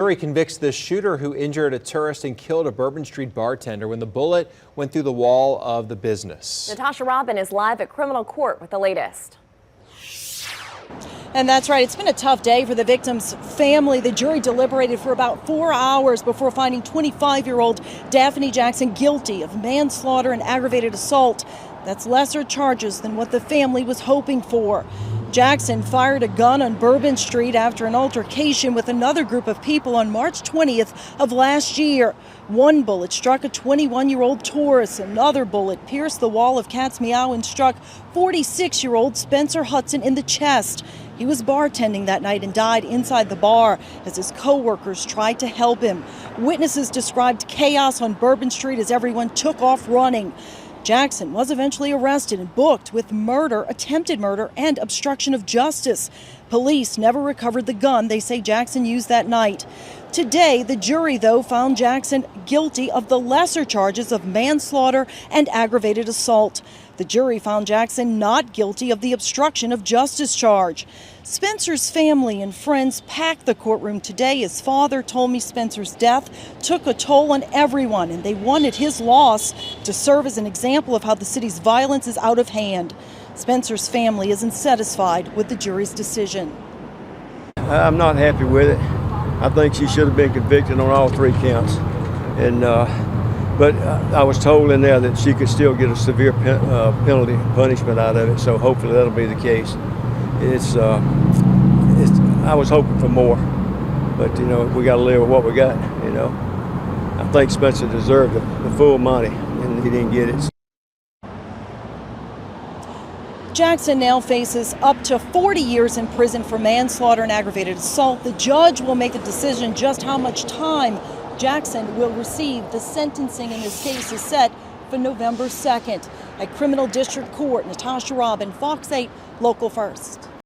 Jury convicts the shooter who injured a tourist and killed a Bourbon Street bartender when the bullet went through the wall of the business. Natasha Robin is live at criminal court with the latest. And that's right. It's been a tough day for the victim's family. The jury deliberated for about 4 hours before finding 25-year-old Daphne Jackson guilty of manslaughter and aggravated assault. That's lesser charges than what the family was hoping for. Jackson fired a gun on Bourbon Street after an altercation with another group of people on March 20th of last year. One bullet struck a 21-year-old tourist. Another bullet pierced the wall of Cat's Meow and struck 46-year-old Spencer Hudson in the chest. He was bartending that night and died inside the bar as his co-workers tried to help him. Witnesses described chaos on Bourbon Street as everyone took off running. Jackson was eventually arrested and booked with murder, attempted murder, and obstruction of justice. Police never recovered the gun they say Jackson used that night. Today, the jury, though, found Jackson guilty of the lesser charges of manslaughter and aggravated assault. The jury found Jackson not guilty of the obstruction of justice charge. Spencer's family and friends packed the courtroom today. His father told me Spencer's death took a toll on everyone, and they wanted his loss to serve as an example of how the city's violence is out of hand. Spencer's family isn't satisfied with the jury's decision. I'm not happy with it. I think she should have been convicted on all 3 counts. But I was told in there that she could still get a severe punishment out of it, so hopefully that'll be the case. I was hoping for more, but we got to live with what we got. I think Spencer deserved the full money, and he didn't get it. Jackson now faces up to 40 years in prison for manslaughter and aggravated assault. The judge will make a decision just how much time Jackson will receive. The sentencing in this case is set for November 2nd. At Criminal District Court, Natasha Robin, Fox 8, Local First.